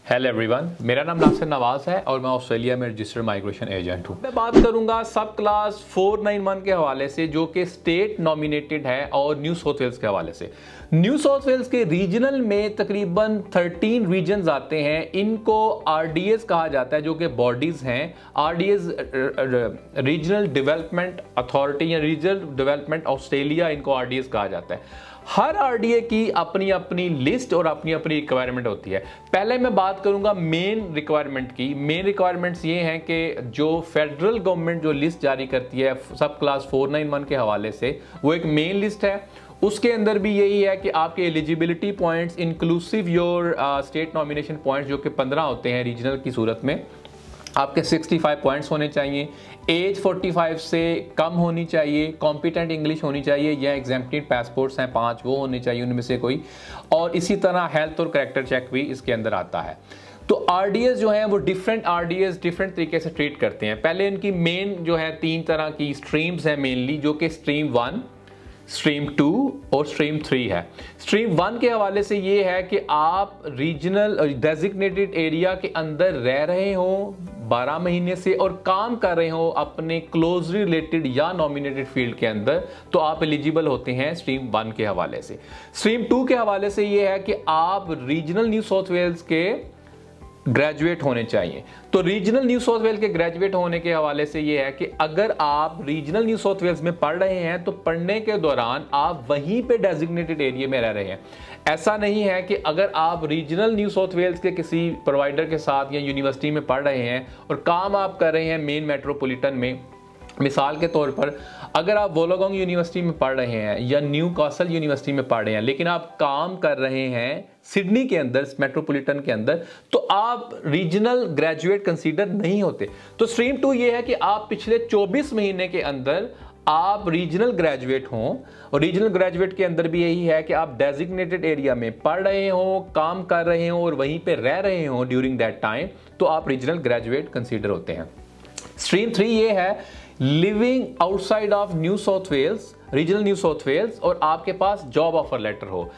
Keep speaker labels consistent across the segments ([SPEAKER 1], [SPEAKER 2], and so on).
[SPEAKER 1] Hello everyone, मेरा नाम नासिर नवाज है और मैं ऑस्ट्रेलिया में रजिस्टर्ड माइग्रेशन एजेंट हूँ। मैं बात करूंगा सब क्लास 491 के हवाले से जो कि स्टेट नॉमिनेटेड है और न्यू साउथ वेल्स के हवाले से। न्यू साउथ वेल्स के रीजनल में तकरीबन 13 रीजन्स आते हैं। इनको आरडीएस कहा जाता है जो कि बॉडीज हैं। आरडीएस रीजनल डेवलपमेंट अथॉरिटी या रीजनल डेवलपमेंट ऑस्ट्रेलिया, इनको आरडीएस कहा जाता है। हर आरडीए की अपनी अपनी लिस्ट और अपनी अपनी रिक्वायरमेंट होती है। पहले मैं बात करूंगा मेन रिक्वायरमेंट की। मेन रिक्वायरमेंट्स ये हैं कि जो फेडरल गवर्नमेंट जो लिस्ट जारी करती है सब क्लास 491 के हवाले से, वो एक मेन लिस्ट है। उसके अंदर भी यही है कि आपके eligibility points inclusive your state nomination points जो कि 15 होते हैं रीजनल की सूरत में, आपके 65 पॉइंट्स होने चाहिए। एज 45 से कम होनी चाहिए। कॉम्पिटेंट इंग्लिश होनी चाहिए या एग्जेम्प्टेड पासपोर्ट्स हैं 5, वो होने चाहिए उनमें से कोई। और इसी तरह हेल्थ और कैरेक्टर चेक भी इसके अंदर आता है। तो आरडीएस जो है वो डिफरेंट आरडीएस डिफरेंट तरीके से ट्रीट करते हैं। पहले इनकी मेन जो है 3 तरह की स्ट्रीम्स हैं मेनली, जो कि स्ट्रीम 1, स्ट्रीम 2 और स्ट्रीम 3 है। स्ट्रीम 1 के हवाले से ये है कि आप रीजनल डेजिग्नेटेड एरिया के अंदर रह रहे हो 12 महीने से और काम कर रहे हो अपने क्लोजली रिलेटेड या नॉमिनेटेड फील्ड के अंदर, तो आप एलिजिबल होते हैं स्ट्रीम 1 के हवाले से। स्ट्रीम 2 के हवाले से ये है कि आप रीजनल न्यू साउथ वेल्स के ग्रेजुएट होने चाहिए। तो रीजनल न्यू साउथ वेल्स के ग्रेजुएट होने के हवाले से ये है कि अगर आप रीजनल न्यू साउथ वेल्स में पढ़ रहे हैं तो पढ़ने के दौरान आप वहीं पे डेजिग्नेटेड एरिया में रह रहे हैं। ऐसा नहीं है कि अगर आप रीजनल न्यू साउथ वेल्स के किसी प्रोवाइडर के साथ या यूनिवर्सिटी में पढ़ रहे हैं और काम आप कर रहे हैं मेन मेट्रोपॉलिटन में, मिसाल के तौर पर अगर आप वोलोगोंग यूनिवर्सिटी में पढ़ रहे हैं या न्यू कासल यूनिवर्सिटी में पढ़ रहे हैं लेकिन आप काम कर रहे हैं सिडनी के अंदर मेट्रोपॉलिटन के अंदर, तो आप रीजनल ग्रेजुएट कंसीडर नहीं होते। तो स्ट्रीम 2 ये है कि आप पिछले 24 महीने के अंदर आप रीजनल ग्रेजुएट हों, और रीजनल ग्रेजुएट के अंदर भी यही है कि आप डेजिग्नेटेड एरिया में पढ़ रहे हो, काम कर रहे हो और वहीं पे रह रहे हो ड्यूरिंग दैट टाइम, तो आप रीजनल ग्रेजुएट कंसीडर होते हैं। स्ट्रीम 3 ये है living outside of New South Wales, regional New South Wales, और आपके पास जॉब ऑफर लेटर हो।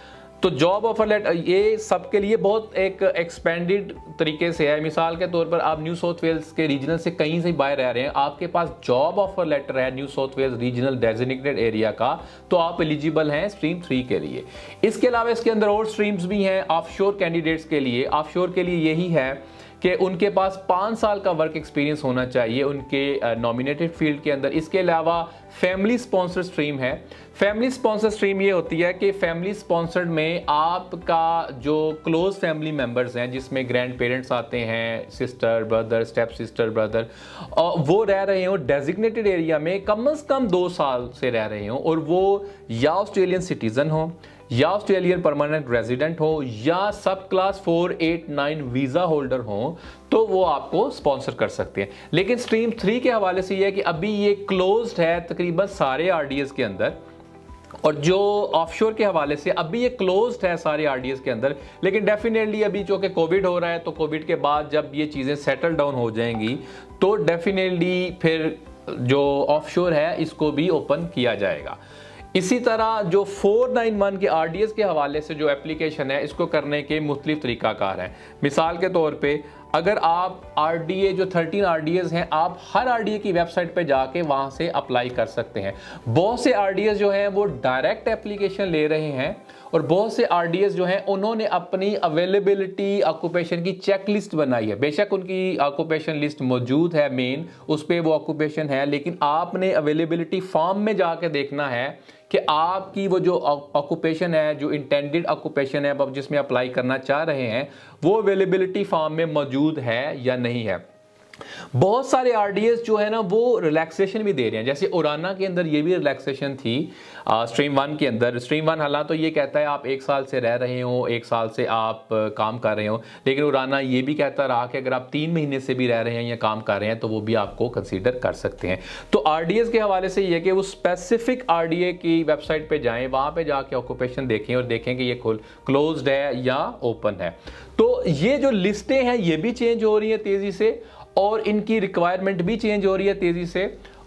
[SPEAKER 1] तो जॉब ऑफर लेटर ये सबके लिए बहुत एक एक्सपेंडेड तरीके से है। मिसाल के तौर पर आप न्यू साउथ वेल्स के रीजनल से कहीं से बाहर रह रहे हैं, आपके पास जॉब ऑफर लेटर है New South Wales regional designated area का, तो आप एलिजिबल हैं स्ट्रीम 3 के लिए। इसके अलावा इसके अंदर और स्ट्रीम्स भी हैं ऑफशोर कैंडिडेट्स के लिए। ऑफशोर के लिए यही है कि उनके पास 5 साल का वर्क एक्सपीरियंस होना चाहिए उनके नॉमिनेटेड फील्ड के अंदर। इसके अलावा फैमिली स्पॉन्सर्ड स्ट्रीम है। फैमिली स्पॉन्सर्ड स्ट्रीम ये होती है कि फैमिली स्पॉन्सर्ड में आपका जो क्लोज फैमिली मेंबर्स हैं, जिसमें ग्रैंड पेरेंट्स आते हैं, sister brother, step sister brother, और वो रह रहे हो डेजिग्नेटेड एरिया में कम से कम 2 साल से रह रहे हो, और वो या ऑस्ट्रेलियन सिटीजन हो या ऑस्ट्रेलियन परमानेंट रेजिडेंट हो या सब क्लास 489 वीजा होल्डर हो, तो वो आपको स्पॉन्सर कर सकते हैं। लेकिन स्ट्रीम 3 के हवाले से ये है कि अभी ये क्लोज्ड है तकरीबन सारे आरडीएस के अंदर, और जो ऑफशोर के हवाले से अभी ये क्लोज्ड है सारे आरडीएस के अंदर। लेकिन डेफिनेटली अभी जो कि कोविड हो रहा है, तो कोविड के बाद जब ये चीज़ें सेटल डाउन हो जाएंगी तो डेफिनेटली फिर जो ऑफशोर है इसको भी ओपन किया जाएगा। इसी तरह जो 491 के आरडीएस के हवाले से जो एप्लीकेशन है, इसको करने के मुख्तलिफ तरीकाकार हैं। मिसाल के तौर पे अगर आप आरडीए जो 13 आरडीएस हैं, आप हर आरडीए की वेबसाइट पे जाके वहाँ से अप्लाई कर सकते हैं। बहुत से आरडीएस जो हैं वो डायरेक्ट एप्लीकेशन ले रहे हैं, और बहुत से आरडीएस जो हैं उन्होंने अपनी अवेलेबिलिटी ऑक्यूपेशन की चेक लिस्ट बनाई है। बेशक उनकी ऑक्यूपेशन लिस्ट मौजूद है मेन, उस पर वो ऑक्यूपेशन है, लेकिन आपने अवेलेबिलिटी फॉर्म में जाके देखना है कि आपकी वो जो ऑक्यूपेशन है, जो इंटेंडेड ऑक्यूपेशन है अब जिसमें अप्लाई करना चाह रहे हैं, वो अवेलेबिलिटी फॉर्म में मौजूद है या नहीं है। बहुत सारे आरडीएस जो है ना वो रिलैक्सेशन भी दे रहे हैं, जैसे उराना के अंदर ये भी रिलैक्सेशन थी स्ट्रीम 1 के अंदर। स्ट्रीम 1 हालांकि तो ये कहता है आप 1 साल से रह रहे हो, 1 साल से आप काम कर रहे हो, लेकिन उराना ये भी कहता रहा कि अगर आप 3 महीने से भी रह रहे हैं या काम कर रहे हैं तो वो भी आपको कंसीडर कर सकते हैं। तो आरडीएस के हवाले से ये कि वो स्पेसिफिक आरडीए की वेबसाइट पे जाएं, वहाँ पे जाके ऑक्यूपेशन देखें और देखें कि ये क्लोज्ड है या ओपन है। तो ये जो लिस्टें हैं ये भी चेंज हो रही है तेज़ी से, और इनकी रिक्वायरमेंट भी चेंज हो रही है तेज़ी से,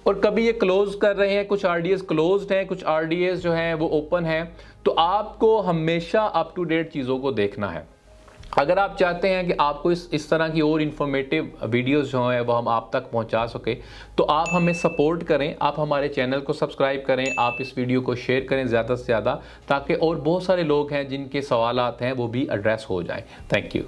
[SPEAKER 1] और कभी ये क्लोज कर रहे हैं, कुछ आरडीएस क्लोज्ड हैं, कुछ आरडीएस जो हैं वो ओपन हैं। तो आपको हमेशा अप टू डेट चीज़ों को देखना है। अगर आप चाहते हैं कि आपको इस तरह की और इन्फॉर्मेटिव वीडियोस जो हैं वो हम आप तक पहुंचा सके, तो आप हमें सपोर्ट करें, आप हमारे चैनल को सब्सक्राइब करें, आप इस वीडियो को शेयर करें ज़्यादा से ज़्यादा, ताकि और बहुत सारे लोग हैं जिनके सवालात हैं वो भी एड्रेस हो जाएं। Thank you.